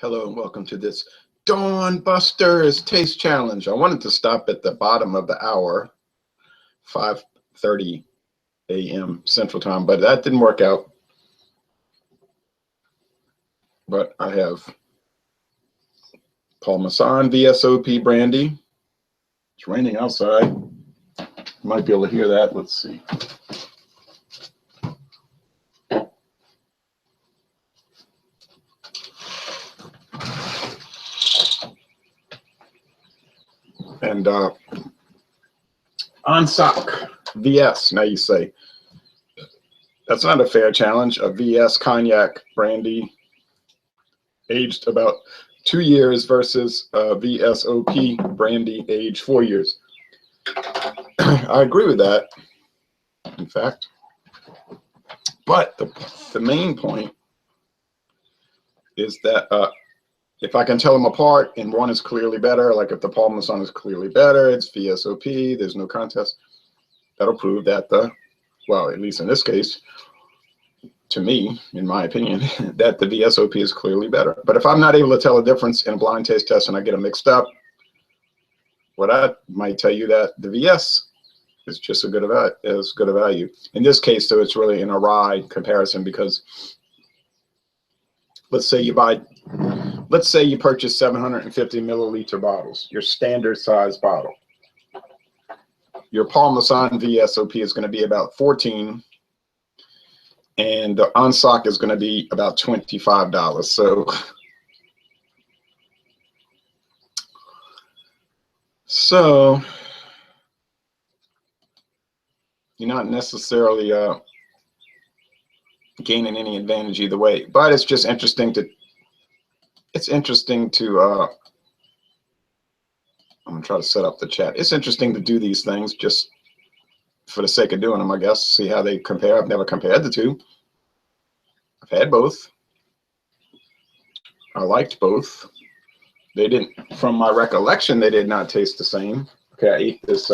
Hello and welcome to this Dawn Busters Taste Challenge. I wanted to stop at the bottom of the hour, 5:30 a.m. Central Time, but that didn't work out. But I have Masson VSOP Brandy. It's raining outside. You might be able to hear that. Let's see. And Ansac VS. Now you say, that's not a fair challenge. A VS Cognac Brandy aged about 2 years versus VSOP Brandy aged 4 years. I agree with that, in fact. But the main point is that if I can tell them apart and one is clearly better, like if the Masson is clearly better, it's VSOP, there's no contest, that'll prove that well, at least in this case, to me, in my opinion, that the VSOP is clearly better. But if I'm not able to tell a difference in a blind taste test and I get them mixed up, well, that might tell you that the VS is just as good a value. In this case, though, it's really an awry comparison because let's say you purchase 750 milliliter bottles, your standard size bottle. Your Masson VSOP is going to be about 14, and the Ansac is going to be about $25. So you're not necessarily gaining any advantage either way, but it's just interesting to. I'm gonna try to set up the chat. It's interesting to do these things just for the sake of doing them, I guess. See how they compare. I've never compared the two. I've had both. I liked both. They didn't, from my recollection, they did not taste the same. Okay, I ate this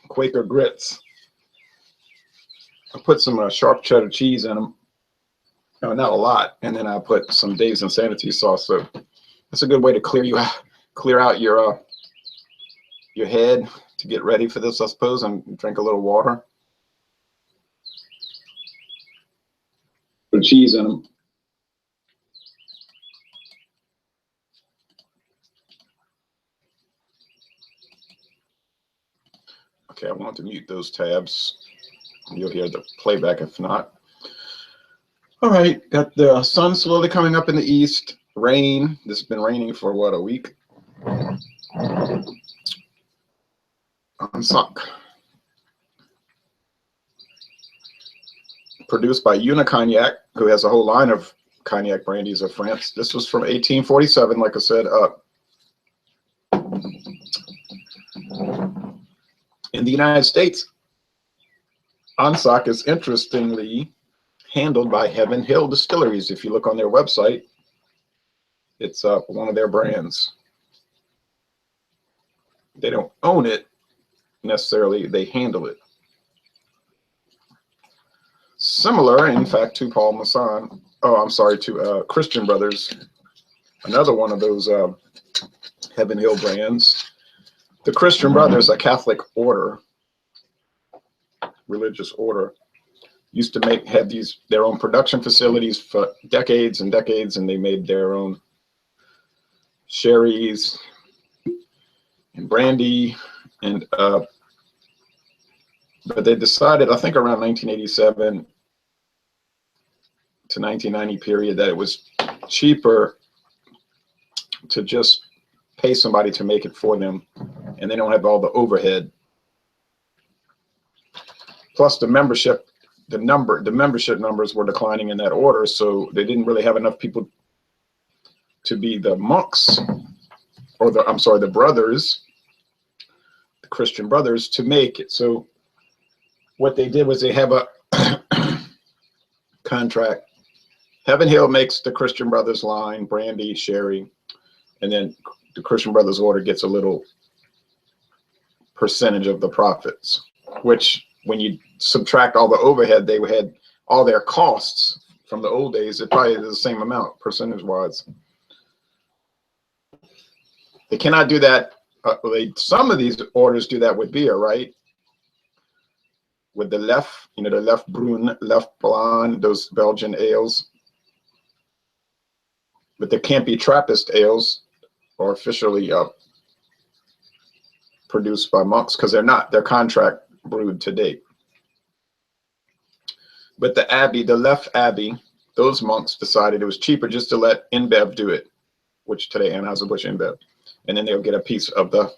Quaker grits. I put some sharp cheddar cheese in them. No, not a lot. And then I put some Dave's Insanity sauce. So that's a good way to clear out your head to get ready for this, I suppose, and drink a little water. Put cheese in them. Okay, I want to mute those tabs. You'll hear the playback if not. All right, got the sun slowly coming up in the east. Rain. This has been raining for what, a week? Ansac. Produced by Cognac, who has a whole line of cognac brandies of France. This was from 1847, like I said. In the United States, Ansac is interestingly handled by Heaven Hill Distilleries. If you look on their website, it's one of their brands. They don't own it necessarily, they handle it. Similar, in fact, to Masson. Oh, I'm sorry, to Christian Brothers, another one of those Heaven Hill brands. The Christian Brothers, a Catholic order, religious order, used to have their own production facilities for decades and decades, and they made their own sherries and brandy, and but they decided, I think around 1987 to 1990 period, that it was cheaper to just pay somebody to make it for them, and they don't have all the overhead. Plus the membership numbers were declining in that order, so they didn't really have enough people to be the monks, or the brothers, the Christian Brothers, to make it. So what they did was they have a contract. Heaven Hill makes the Christian Brothers line, brandy, sherry, and then the Christian Brothers order gets a little percentage of the profits, which when you subtract all the overhead, they had all their costs from the old days, it probably is the same amount percentage wise. They cannot do that. Some of these orders do that with beer, right? With the Lef, you know, the Lef Brun, Lef Blanc, those Belgian ales. But there can't be Trappist ales or officially produced by monks because they're not. They're contract brewed to date. But the Abbey, the Lef Abbey, those monks decided it was cheaper just to let InBev do it, which today Anheuser-Busch InBev. And then they'll get a piece of the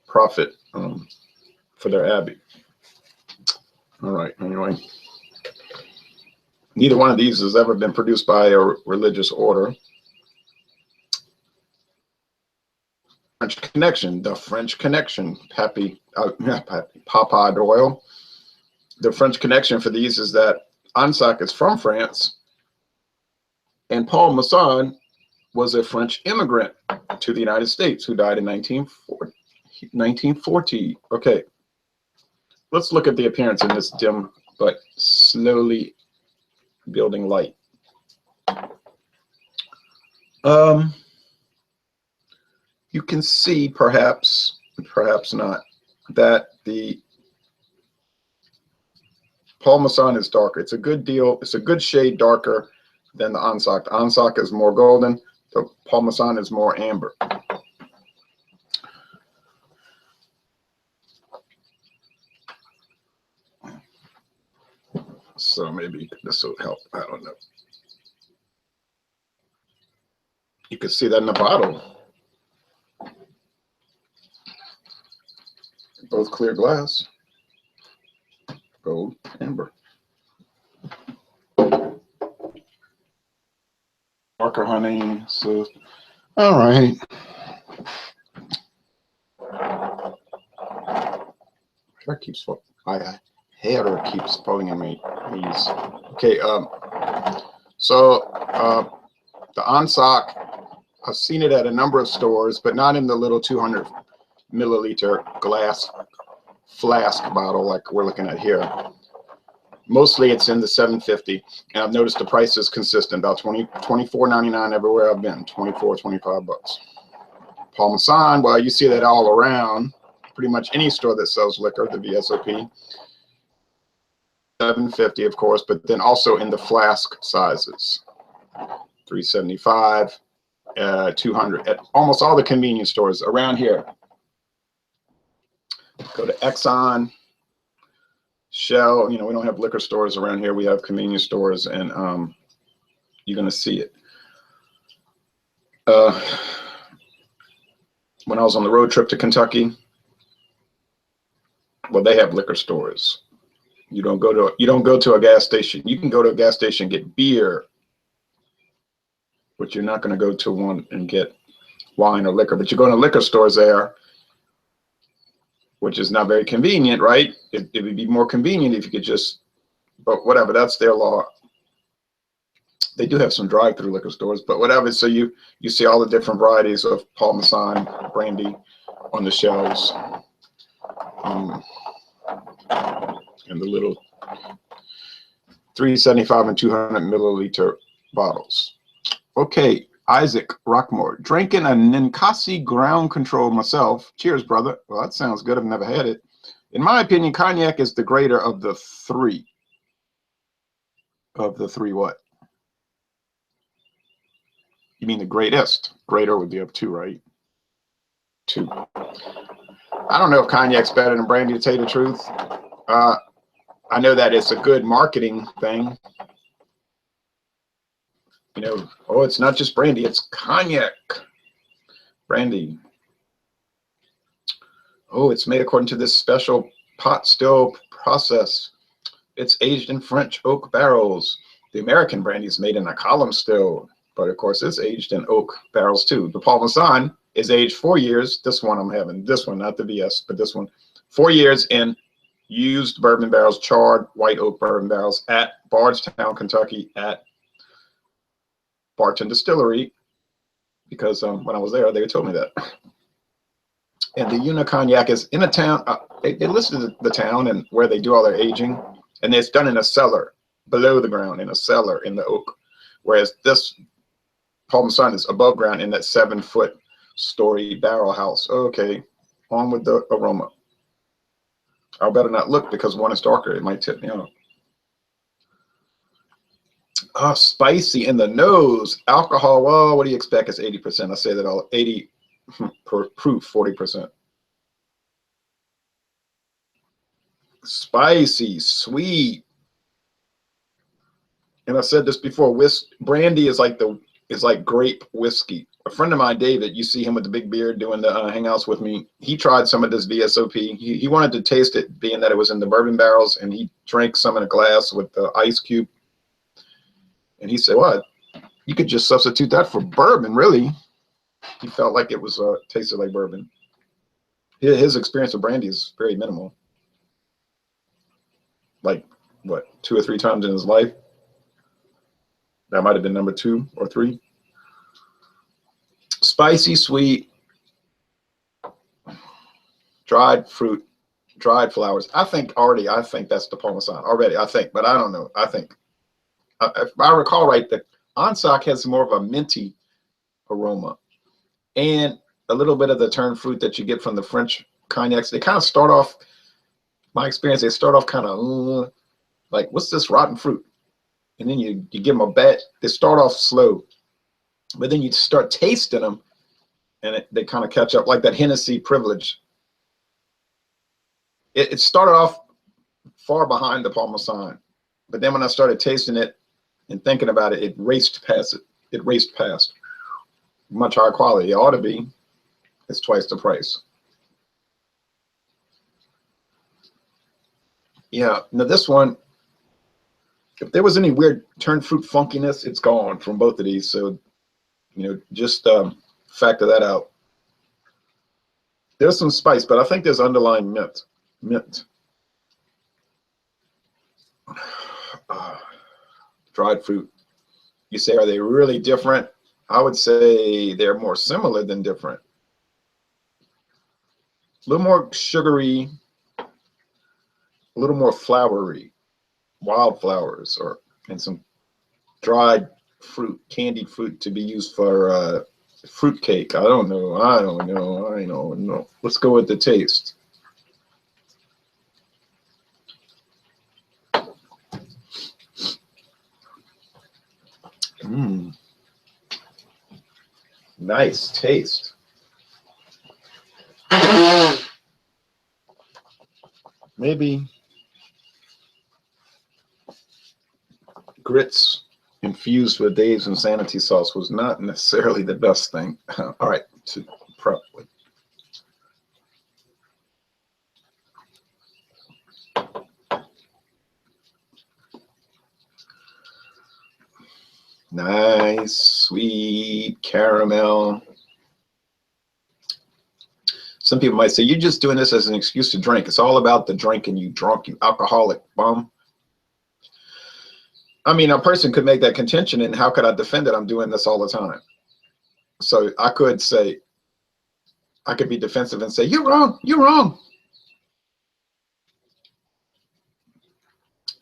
profit for their Abbey. All right, anyway. Neither one of these has ever been produced by a religious order. French Connection, the French Connection, Papa Doyle. The French connection for these is that Ansac is from France, and Paul Masson was a French immigrant to the United States who died in 1940. Okay, let's look at the appearance in this dim but slowly building light. You can see, perhaps not, that the Paul Masson is darker. It's a good deal. It's a good shade darker than the Ansac. The Ansac is more golden. The Paul Masson is more amber. So maybe this will help. I don't know. You can see that in the bottle. Both clear glass. Gold, amber. Darker honey. So, all right. Hair keeps falling. My hair keeps falling in my knees. Okay. So the Ansac, I've seen it at a number of stores, but not in the little 200 milliliter glass flask bottle like we're looking at here. Mostly it's in the 750, and I've noticed the price is consistent, about $24.99 everywhere I've been, 24, 25 bucks. Paul Masson, well, you see that all around, pretty much any store that sells liquor, the VSOP. 750, of course, but then also in the flask sizes, 375, 200, at almost all the convenience stores around here. Go to Exxon, Shell. You know, we don't have liquor stores around here. We have convenience stores, and you're going to see it. When I was on the road trip to Kentucky, well, they have liquor stores. You don't go to a gas station. You can go to a gas station and get beer, but you're not going to go to one and get wine or liquor. But you're going to liquor stores there, which is not very convenient, right? It would be more convenient if you could just, but whatever, that's their law. They do have some drive-through liquor stores, but whatever. So you see all the different varieties of Paul Masson brandy on the shelves. And the little 375 and 200 milliliter bottles. Okay, Isaac Rockmore, drinking a Ninkasi ground control myself. Cheers, brother. Well, that sounds good. I've never had it. In my opinion, Cognac is the greater of the three. Of the three what? You mean the greatest? Greater would be up two, right? Two. I don't know if Cognac's better than brandy, to tell you the truth. I know that it's a good marketing thing. You know, oh, it's not just brandy, it's Cognac. Brandy. Oh, it's made according to this special pot still process. It's aged in French oak barrels. The American brandy is made in a column still, but of course it's aged in oak barrels too. The Paul Masson is aged 4 years. This one I'm having, this one, not the VS, but this one, 4 years in used bourbon barrels, charred white oak bourbon barrels at Bardstown, Kentucky, at Barton Distillery, because when I was there, they told me that. And the Una Cognac is in a town. They listed the town and where they do all their aging, and it's done in a cellar. below the ground in a cellar in the oak, whereas this Parmesan is above ground in that 7-foot story barrel house. Okay, on with the aroma. I better not look because one is darker. It might tip me off. Oh, spicy in the nose. Alcohol, well, what do you expect? It's 80%. I say that all 80 proof, 40%. Spicy, sweet. And I said this before, brandy is like grape whiskey. A friend of mine, David, you see him with the big beard doing the hangouts with me. He tried some of this VSOP. He wanted to taste it, being that it was in the bourbon barrels, and he drank some in a glass with the ice cube. And he said, "What? You could just substitute that for bourbon, really." He felt like it was tasted like bourbon. His experience with brandy is very minimal. Like, what, 2 or 3 times in his life? That might have been number 2 or 3. Spicy, sweet, dried fruit, dried flowers. I think that's the Parmesan already. I think, but I don't know. I think, if I recall right, the Ansac has more of a minty aroma, and a little bit of the turned fruit that you get from the French cognacs. They kind of start off, my experience, they start off kind of like, what's this rotten fruit? And then you give them a bit. They start off slow, but then you start tasting them, and they kind of catch up, like that Hennessy Privilege. It started off far behind the Parmesan, but then when I started tasting it and thinking about it, it raced past it. It raced past. Much higher quality. It ought to be. It's twice the price. Yeah. Now this one, if there was any weird turned fruit funkiness, it's gone from both of these. So, just factor that out. There's some spice, but I think there's underlying mint. Dried fruit. You say, are they really different? I would say they're more similar than different. A little more sugary, a little more flowery, wildflowers, and some dried fruit, candied fruit to be used for fruit cake. I don't know. Let's go with the taste. Nice taste. Maybe grits infused with Dave's Insanity sauce was not necessarily the best thing. All right, to prep with. Nice, sweet caramel. Some people might say, you're just doing this as an excuse to drink. It's all about the drinking, you drunk, you alcoholic bum. I mean, a person could make that contention, and how could I defend it? I'm doing this all the time. So I could say, I could be defensive and say, you're wrong, you're wrong.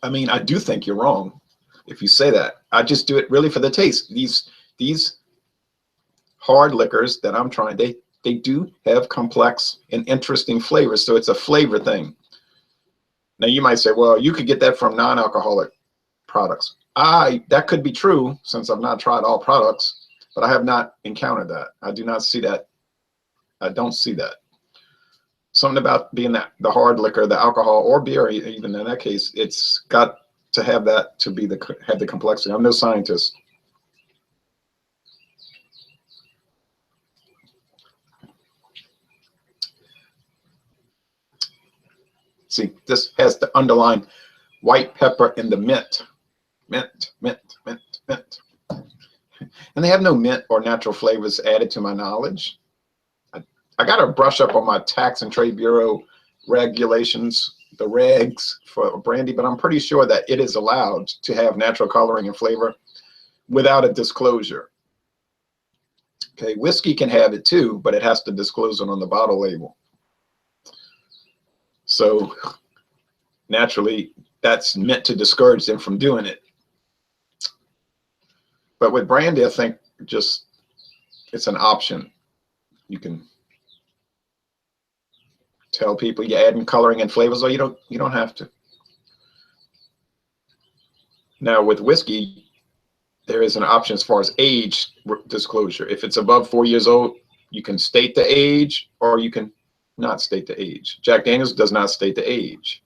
I mean, I do think you're wrong if you say that. I just do it really for the taste. These hard liquors that I'm trying, they do have complex and interesting flavors, so it's a flavor thing. Now you might say, well, you could get that from non-alcoholic products. That could be true, since I've not tried all products, but I have not encountered that. I do not see that. I don't see that. Something about being the hard liquor, the alcohol, or beer, even in that case, it's got to have that to be have the complexity. I'm no scientist. See, this has the underlying white pepper and the mint. Mint. And they have no mint or natural flavors added to my knowledge. I got to brush up on my Tax and Trade Bureau regulations, the regs for brandy, but I'm pretty sure that it is allowed to have natural coloring and flavor without a disclosure. Okay, whiskey can have it too, but it has to disclose it on the bottle label. So naturally, that's meant to discourage them from doing it. But with brandy, I think just it's an option. You can tell people you're adding coloring and flavors, or you don't have to. Now with whiskey, there is an option as far as age disclosure. If it's above 4 years old, you can state the age, or you can not state the age. Jack Daniels does not state the age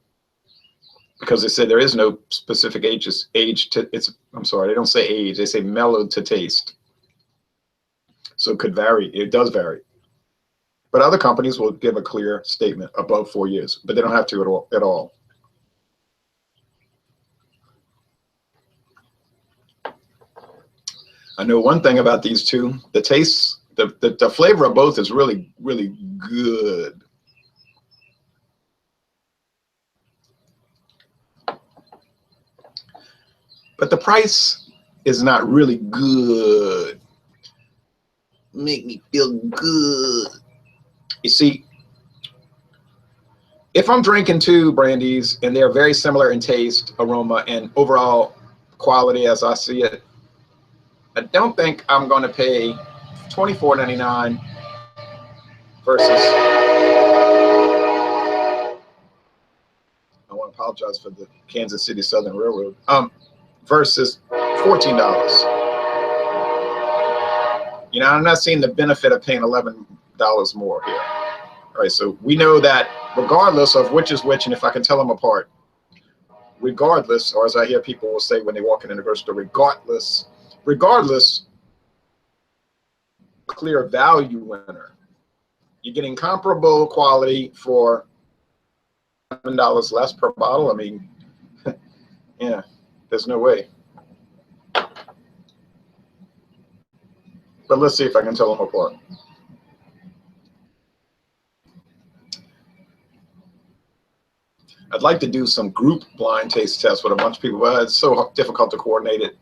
because they said there is no specific age. I'm sorry, they don't say age. They say mellowed to taste. So it could vary. It does vary. But other companies will give a clear statement above 4 years, but they don't have to at all. I know one thing about these two: the taste, the flavor of both is really, really good. But the price is not really good. Make me feel good. You see, if I'm drinking two brandies and they're very similar in taste, aroma, and overall quality as I see it, I don't think I'm going to pay $24.99 versus, I want to apologize for the Kansas City Southern Railroad, versus $14. You know, I'm not seeing the benefit of paying $11 more here. All right, so we know that regardless of which is which, and if I can tell them apart, regardless, or as I hear people will say when they walk in the grocery store, regardless, clear value winner. You're getting comparable quality for $7 less per bottle. I mean, yeah, there's no way. But let's see if I can tell them apart. I'd like to do some group blind taste tests with a bunch of people, but it's so difficult to coordinate it.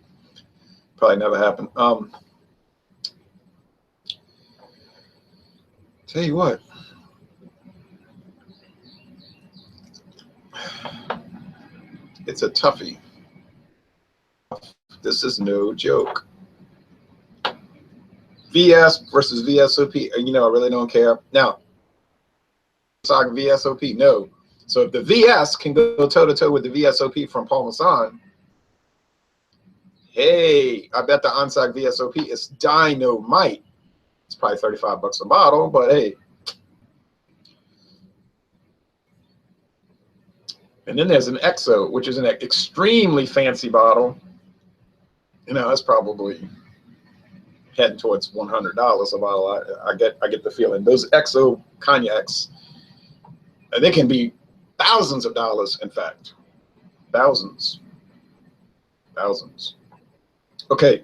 Probably never happen. Tell you what. It's a toughie. This is no joke. VS versus VSOP. You know, I really don't care. Now, Ansac VSOP, no. So if the VS can go toe-to-toe with the VSOP from Paul Masson, hey, I bet the Ansac VSOP is dynamite. It's probably $35 a bottle, but hey. And then there's an EXO, which is an extremely fancy bottle. You know, that's probably heading towards $100 a bottle. I get the feeling those EXO cognacs, they can be thousands of dollars. In fact, thousands. Okay,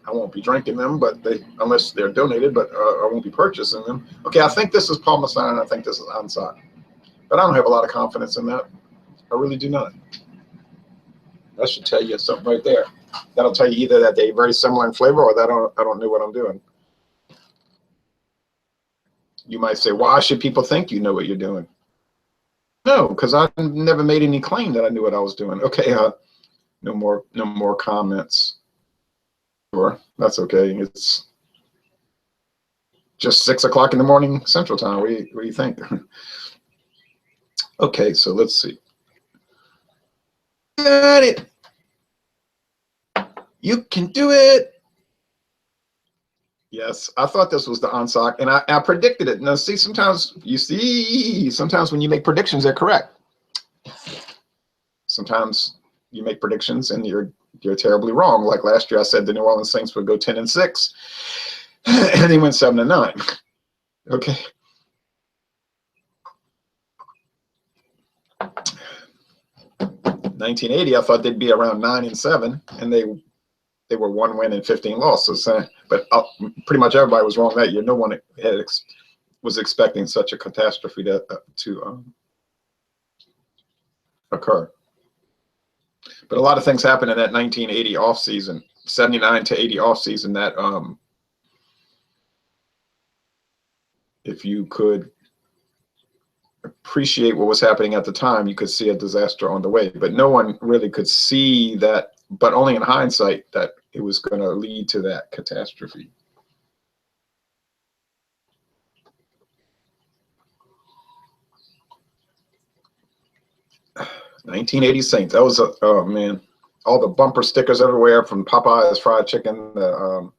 I won't be drinking them, but unless they're donated, but I won't be purchasing them. Okay, I think this is Paul Masson, and I think this is Ansac, but I don't have a lot of confidence in that. I really do not. That should tell you something right there. That'll tell you either that they're very similar in flavor, or that I don't know what I'm doing. You might say, why should people think you know what you're doing? No, because I never made any claim that I knew what I was doing. Okay, no more comments. Sure, that's okay. It's just 6 o'clock in the morning Central Time. What do you think? Okay, so let's see. Got it. You can do it. Yes, I thought this was the Ansac, and I predicted it. Now, see, sometimes when you make predictions, they're correct. Sometimes you make predictions and you're terribly wrong. Like last year, I said the New Orleans Saints would go 10-6, and they went 7-9. Okay. $1980, I thought they'd be around 9-7, and they were 1 win and 15 losses. But pretty much everybody was wrong that year. No one was expecting such a catastrophe to occur. But a lot of things happened in that 1980 off season, 79 to 80 off season, that if you could appreciate what was happening at the time, you could see a disaster on the way. But no one really could see that, but only in hindsight, that it was going to lead to that catastrophe. $19.80 Saints. That was a, oh man, all the bumper stickers everywhere from Popeye's Fried Chicken.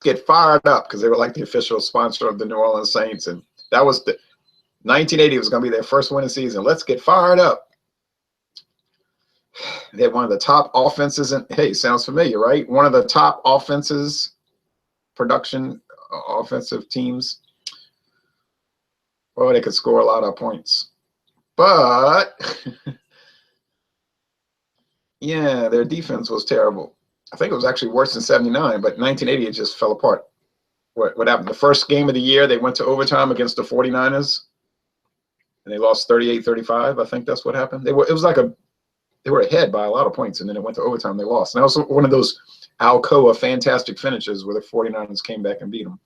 Get fired up, because they were like the official sponsor of the New Orleans Saints, and that was the 1980 was going to be their first winning season. Let's get fired up. They had one of the top offenses, and hey, sounds familiar, right? One of the top offenses, offensive teams. Well, they could score a lot of points, but yeah, their defense was terrible. I think it was actually worse than 79, but 1980 it just fell apart. What happened? The first game of the year, they went to overtime against the 49ers, and they lost 38-35. I think that's what happened. It was like they were ahead by a lot of points, and then it went to overtime. They lost. And that was one of those Alcoa fantastic finishes where the 49ers came back and beat them.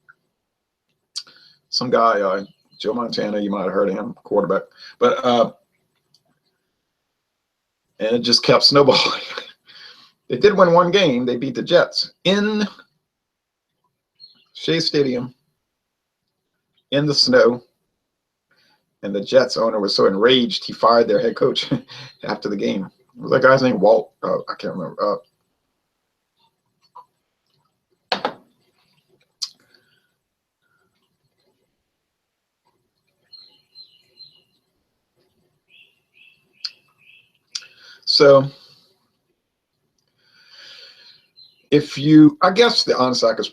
Some guy, Joe Montana, you might have heard of him, quarterback. But and it just kept snowballing. They did win one game. They beat the Jets in Shea Stadium in the snow. And the Jets owner was so enraged, he fired their head coach after the game. Was that guy's name? Walt? I can't remember. So if you, I guess the Ansac is,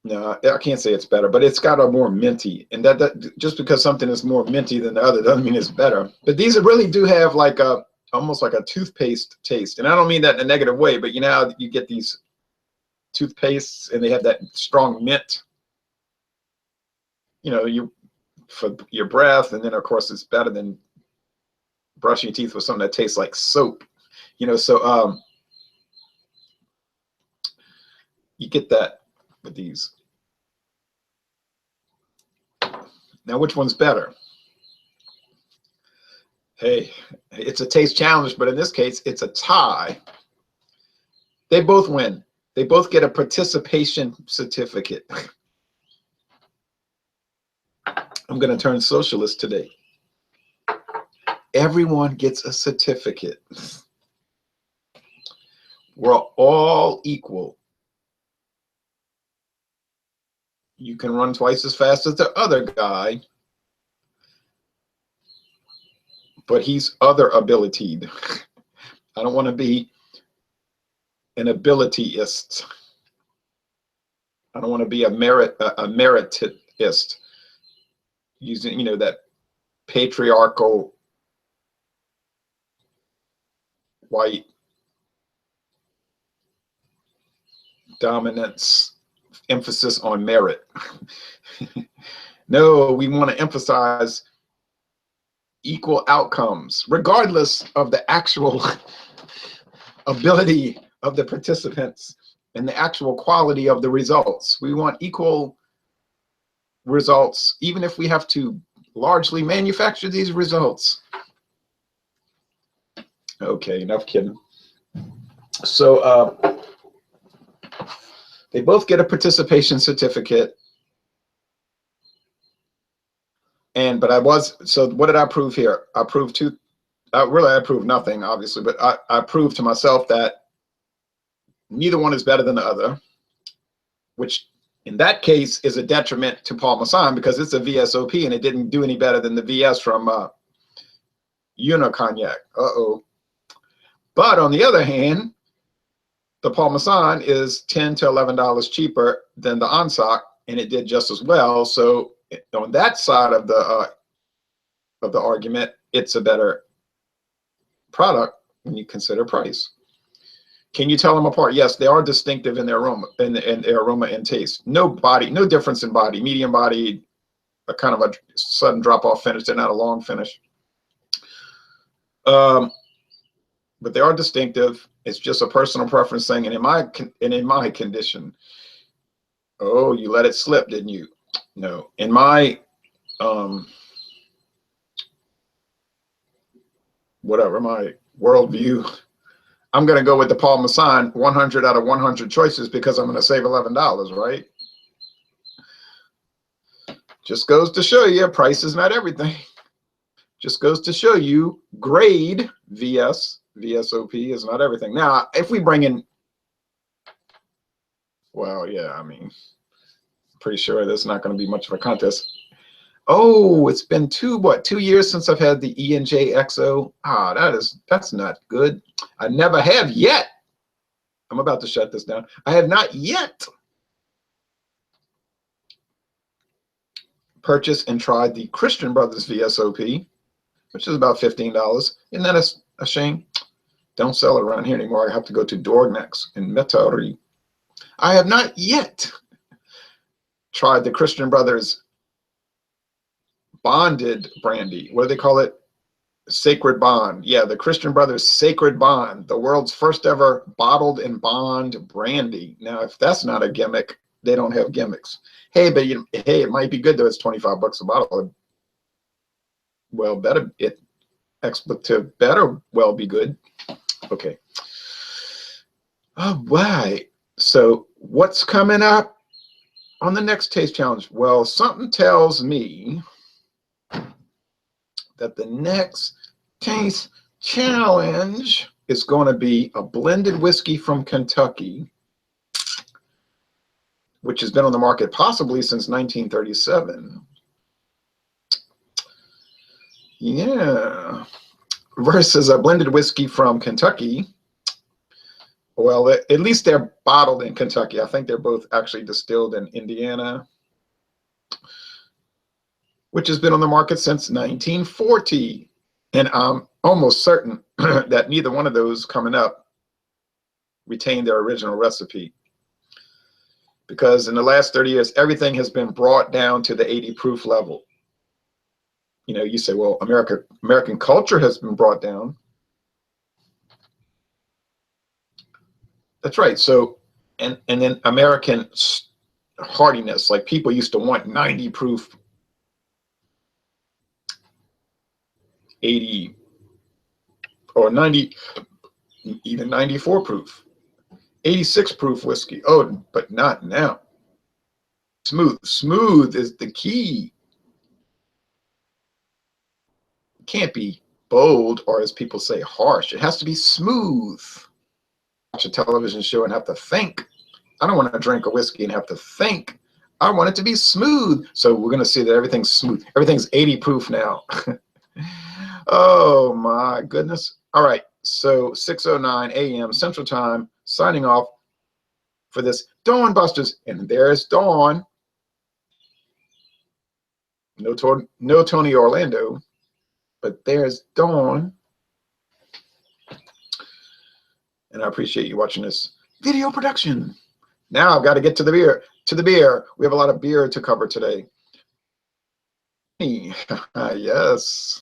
no, I can't say it's better, but it's got a more minty, and that just because something is more minty than the other doesn't mean it's better. But these really do have like a almost like a toothpaste taste, and I don't mean that in a negative way, but you know how you get these toothpastes and they have that strong mint, you know, for your breath, and then of course it's better than brushing your teeth with something that tastes like soap, you know. So you get that with these. Now, which one's better? Hey, it's a taste challenge, but in this case, it's a tie. They both win. They both get a participation certificate. I'm going to turn socialist today. Everyone gets a certificate. We're all equal. You can run twice as fast as the other guy, but he's other abilitied. I don't want to be an abilityist. I don't want to be a meritist, using, you know, that patriarchal white dominance emphasis on merit. No, we want to emphasize equal outcomes, regardless of the actual ability of the participants and the actual quality of the results. We want equal results, even if we have to largely manufacture these results. Okay, enough kidding. So they both get a participation certificate. So what did I prove here? I proved I proved nothing, obviously, but I proved to myself that neither one is better than the other, which in that case is a detriment to Paul Masson, because it's a VSOP and it didn't do any better than the VS from Cognac. But on the other hand, the Paul Masson is $10 to $11 cheaper than the Ansac, and it did just as well. So on that side of the argument, it's a better product when you consider price. Can you tell them apart? Yes, they are distinctive in their aroma, and taste. No difference in body. Medium body, a kind of a sudden drop off finish. They're not a long finish. But they are distinctive. It's just a personal preference thing. And in my condition, oh, you let it slip, didn't you? No. In my whatever, my worldview, I'm going to go with the Paul Masson 100 out of 100 choices because I'm going to save $11, right? Just goes to show you price is not everything. Just goes to show you grade VSOP is not everything. Now, if we bring in, well, yeah, I mean, pretty sure there's not going to be much of a contest. Oh, it's been 2 years since I've had the E&J XO. Ah, that's not good. I never have yet. I'm about to shut this down. I have not yet purchased and tried the Christian Brothers VSOP, which is about $15. Isn't that a shame? Don't sell it around here anymore. I have to go to Dorgnex in Metairie. I have not yet tried the Christian Brothers bonded brandy. What do they call it? Sacred Bond. Yeah, the Christian Brothers Sacred Bond, the world's first ever bottled and bond brandy. Now, if that's not a gimmick, they don't have gimmicks. Hey, but hey, it might be good though. It's $25 a bottle. Well, better well be good. Okay. All right. So what's coming up on the next taste challenge? Well, something tells me that the next taste challenge is going to be a blended whiskey from Kentucky, which has been on the market possibly since 1937. Yeah. Versus a blended whiskey from Kentucky. Well, at least they're bottled in Kentucky. I think they're both actually distilled in Indiana, which has been on the market since 1940. And I'm almost certain that neither one of those coming up retained their original recipe. Because in the last 30 years, everything has been brought down to the 80 proof level. You know, you say, well, American culture has been brought down. That's right. So, and then American hardiness, like people used to want 90 proof, 80 or 90, even 94 proof, 86 proof whiskey. Oh, but not now. Smooth is the key. It can't be bold, or as people say, harsh. It has to be smooth. Watch a television show and have to think. I don't want to drink a whiskey and have to think. I want it to be smooth. So we're going to see that everything's smooth. Everything's 80 proof now. Oh my goodness. All right. So 6:09 a.m. Central Time, signing off for this Dawn Busters. And there's Dawn. No Tony Orlando, but there's Dawn. And I appreciate you watching this video production. Now I've got to get to the beer. We have a lot of beer to cover today. Yes.